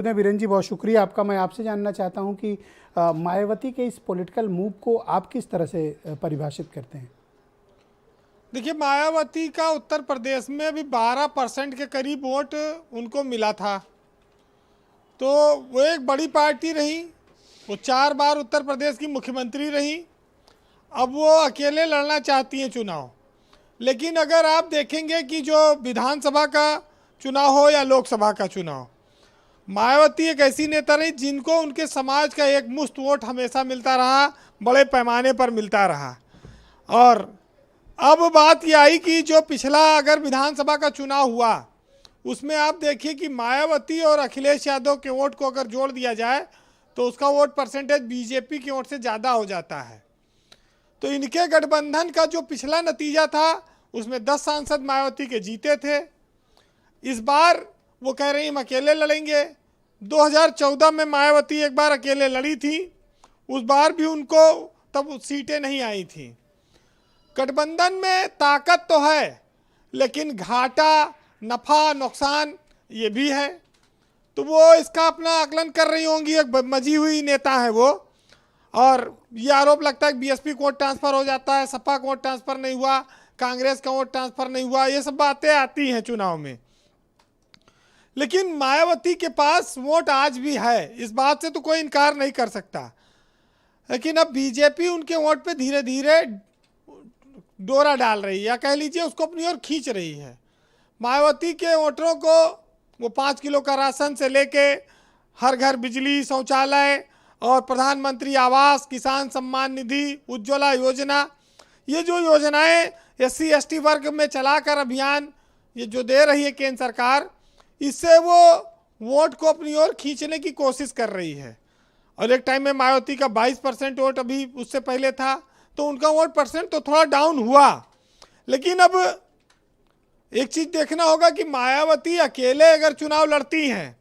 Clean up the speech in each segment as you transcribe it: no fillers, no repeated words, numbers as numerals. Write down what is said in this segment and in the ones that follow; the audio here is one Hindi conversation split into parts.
वीरेंद्र जी, बहुत शुक्रिया आपका। मैं आपसे जानना चाहता हूं कि मायावती के इस पॉलिटिकल मूव को आप किस तरह से परिभाषित करते हैं? देखिए, मायावती का उत्तर प्रदेश में अभी 12% के करीब वोट उनको मिला था। तो वो एक बड़ी पार्टी रही, वो 4 बार उत्तर प्रदेश की मुख्यमंत्री रही। अब वो अकेले लड़ना चाहती हैं चुनाव। लेकिन अगर आप देखेंगे कि जो विधानसभा का चुनाव हो या लोकसभा का चुनाव, मायावती एक ऐसी नेता रही जिनको उनके समाज का एक मुश्त वोट हमेशा मिलता रहा, बड़े पैमाने पर मिलता रहा। और अब बात यह आई कि जो पिछला अगर विधानसभा का चुनाव हुआ उसमें आप देखिए कि मायावती और अखिलेश यादव के वोट को अगर जोड़ दिया जाए तो उसका वोट परसेंटेज बीजेपी की वोट से ज़्यादा हो जाता है। तो इनके गठबंधन का जो पिछला नतीजा था उसमें 10 सांसद मायावती के जीते थे। इस बार वो कह रही हम अकेले लड़ेंगे। 2014 में मायावती एक बार अकेले लड़ी थी, उस बार भी उनको तब सीटें नहीं आई थी। गठबंधन में ताकत तो है लेकिन घाटा, नफ़ा, नुकसान ये भी है। तो वो इसका अपना आकलन कर रही होंगी, एक मजी हुई नेता है वो। और ये आरोप लगता है कि बीएसपी को वोट ट्रांसफ़र हो जाता है, सपा को वोट ट्रांसफ़र नहीं हुआ, कांग्रेस का वोट ट्रांसफ़र नहीं हुआ, ये सब बातें आती हैं चुनाव में। लेकिन मायावती के पास वोट आज भी है, इस बात से तो कोई इनकार नहीं कर सकता। लेकिन अब बीजेपी उनके वोट पे धीरे धीरे डोरा डाल रही है, या कह लीजिए उसको अपनी ओर खींच रही है। मायावती के वोटरों को वो 5 किलो का राशन से लेके हर घर बिजली, शौचालय और प्रधानमंत्री आवास, किसान सम्मान निधि, उज्ज्वला योजना, ये जो योजनाएं SC ST वर्ग में चलाकर अभियान ये जो दे रही है केंद्र सरकार, इससे वो वोट को अपनी ओर खींचने की कोशिश कर रही है। और एक टाइम में मायावती का 22% वोट अभी उससे पहले था, तो उनका वोट परसेंट तो थोड़ा डाउन हुआ। लेकिन अब एक चीज़ देखना होगा कि मायावती अकेले अगर चुनाव लड़ती हैं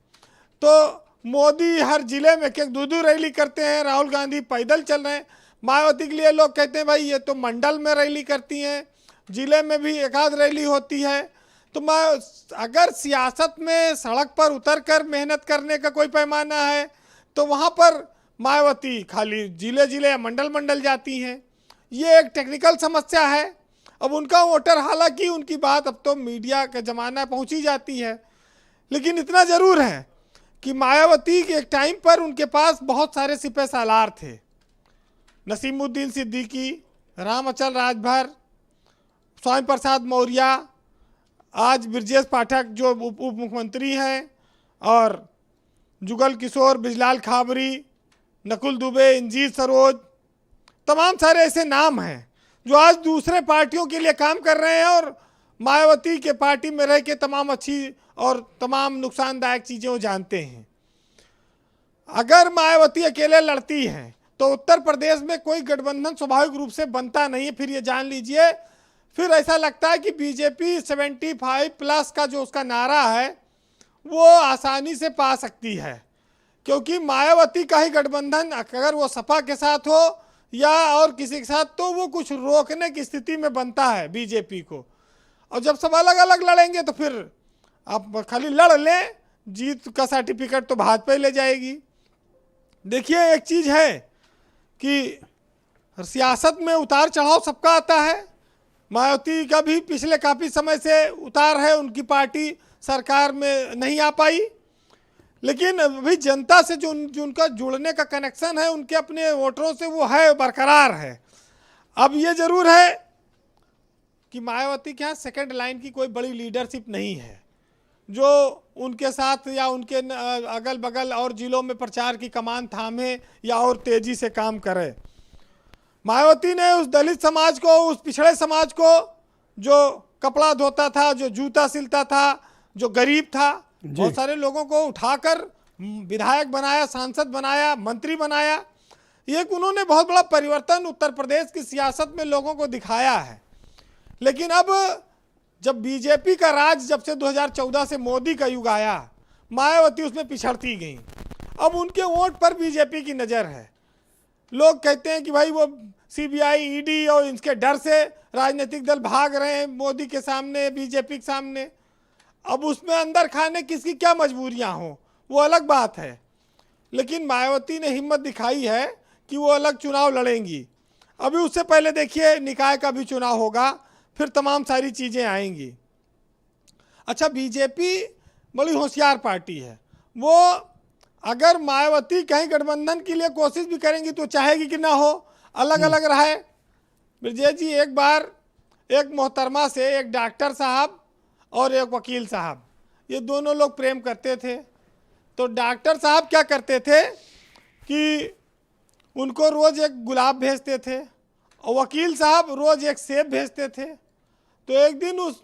तो मोदी हर जिले में एक दो रैली करते हैं, राहुल गांधी पैदल चल रहे हैं। मायावती के लिए लोग कहते हैं भाई ये तो मंडल में रैली करती हैं, जिले में भी एक आध रैली होती है। तो अगर सियासत में सड़क पर उतर कर मेहनत करने का कोई पैमाना है तो वहाँ पर मायावती खाली जिले जिले या मंडल मंडल जाती हैं। ये एक टेक्निकल समस्या है। अब उनका वोटर, हालांकि उनकी बात अब तो मीडिया का ज़माना पहुंची जाती है, लेकिन इतना ज़रूर है कि मायावती के एक टाइम पर उनके पास बहुत सारे सिपह सालार थे। नसीमुद्दीन सिद्दीकी, रामअचल राजभर, स्वामी प्रसाद मौर्य, आज ब्रजेश पाठक जो उप मुख्यमंत्री हैं, और जुगल किशोर, बिजलाल खाबरी, नकुल दुबे, इंजीत सरोज, तमाम सारे ऐसे नाम हैं जो आज दूसरे पार्टियों के लिए काम कर रहे हैं और मायावती के पार्टी में रह के तमाम अच्छी और तमाम नुकसानदायक चीज़ें वो जानते हैं। अगर मायावती अकेले लड़ती हैं तो उत्तर प्रदेश में कोई गठबंधन स्वाभाविक रूप से बनता नहीं है। फिर ये जान लीजिए, फिर ऐसा लगता है कि बीजेपी 75+ का जो उसका नारा है वो आसानी से पा सकती है, क्योंकि मायावती का ही गठबंधन अगर वो सपा के साथ हो या और किसी के साथ तो वो कुछ रोकने की स्थिति में बनता है बीजेपी को। और जब सब अलग अलग लड़ेंगे तो फिर आप खाली लड़ लें, जीत का सर्टिफिकेट तो भाजपा ही ले जाएगी। देखिए, एक चीज़ है कि सियासत में उतार चढ़ाव सबका आता है। मायावती का भी पिछले काफ़ी समय से उतार है, उनकी पार्टी सरकार में नहीं आ पाई, लेकिन अभी जनता से जो उनका जुड़ने का कनेक्शन है उनके अपने वोटरों से वो है, बरकरार है। अब ये ज़रूर है कि मायावती के यहाँ सेकेंड लाइन की कोई बड़ी लीडरशिप नहीं है जो उनके साथ या उनके अगल बगल और ज़िलों में प्रचार की कमान थामे या और तेज़ी से काम करे। मायावती ने उस दलित समाज को, उस पिछड़े समाज को, जो कपड़ा धोता था, जो जूता सिलता था, जो गरीब था, बहुत सारे लोगों को उठाकर विधायक बनाया, सांसद बनाया, मंत्री बनाया। ये उन्होंने बहुत बड़ा परिवर्तन उत्तर प्रदेश की सियासत में लोगों को दिखाया है। लेकिन अब जब बीजेपी का राज जब से 2014 से मोदी का युग आया, मायावती उसमें पिछड़ती गई। अब उनके वोट पर बीजेपी की नज़र है। लोग कहते हैं कि भाई वो CBI, ED और इनके डर से राजनीतिक दल भाग रहे हैं मोदी के सामने, बीजेपी के सामने। अब उसमें अंदर खाने किसकी क्या मजबूरियां हों, वो अलग बात है। लेकिन मायावती ने हिम्मत दिखाई है कि वो अलग चुनाव लड़ेंगी। अभी उससे पहले देखिए निकाय का भी चुनाव होगा, फिर तमाम सारी चीज़ें आएंगी। अच्छा, बीजेपी बड़ी होशियार पार्टी है। वो अगर मायावती कहीं गठबंधन के लिए कोशिश भी करेंगी तो चाहेगी कि ना हो, अलग अलग रहे। ब्रजेश जी, एक बार एक मोहतरमा से एक डॉक्टर साहब और एक वकील साहब, ये दोनों लोग प्रेम करते थे। तो डॉक्टर साहब क्या करते थे कि उनको रोज़ एक गुलाब भेजते थे और वकील साहब रोज़ एक सेब भेजते थे। तो एक दिन उस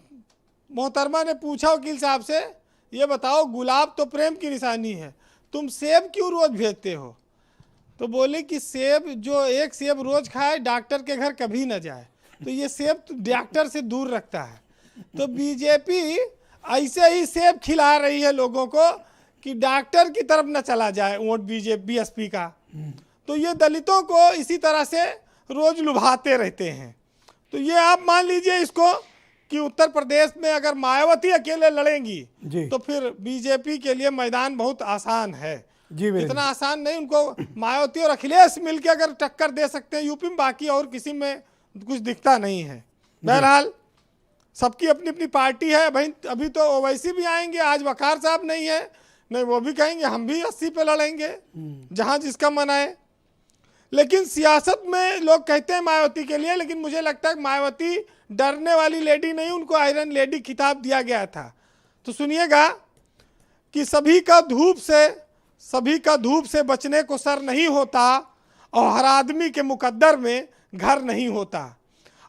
मोहतरमा ने पूछा वकील साहब से, ये बताओ गुलाब तो प्रेम की निशानी है, तुम सेब क्यों रोज़ भेजते हो? तो बोले कि सेब, जो एक सेब रोज़ खाए डॉक्टर के घर कभी ना जाए, तो ये सेब तो डॉक्टर से दूर रखता है। तो बीजेपी ऐसे ही सेब खिला रही है लोगों को कि डॉक्टर की तरफ न चला जाए वोट बीएसपी का। तो ये दलितों को इसी तरह से रोज लुभाते रहते हैं। तो ये आप मान लीजिए इसको कि उत्तर प्रदेश में अगर मायावती अकेले लड़ेंगी तो फिर बीजेपी के लिए मैदान बहुत आसान है। इतना आसान नहीं, उनको मायावती और अखिलेश मिलकर अगर टक्कर दे सकते हैं यूपी में, बाकी और किसी में कुछ दिखता नहीं है। बहरहाल सबकी अपनी अपनी पार्टी है। भाई अभी तो ओवैसी भी आएंगे, आज वकार साहब नहीं है, नहीं वो भी कहेंगे हम भी 80 पे लड़ेंगे, जहां जिसका मन आए। लेकिन सियासत में लोग कहते हैं मायावती के लिए, लेकिन मुझे लगता है मायावती डरने वाली लेडी नहीं, उनको आयरन लेडी खिताब दिया गया था। तो सुनिएगा कि सभी का धूप से बचने को सर नहीं होता और हर आदमी के मुकद्दर में घर नहीं होता,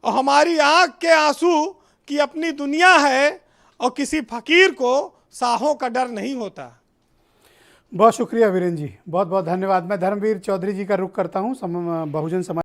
और हमारी आंख के आंसू की अपनी दुनिया है और किसी फकीर को साहों का डर नहीं होता। बहुत शुक्रिया वीरेंद्र जी, बहुत बहुत धन्यवाद। मैं धर्मवीर चौधरी जी का रुख करता हूँ, बहुजन समाज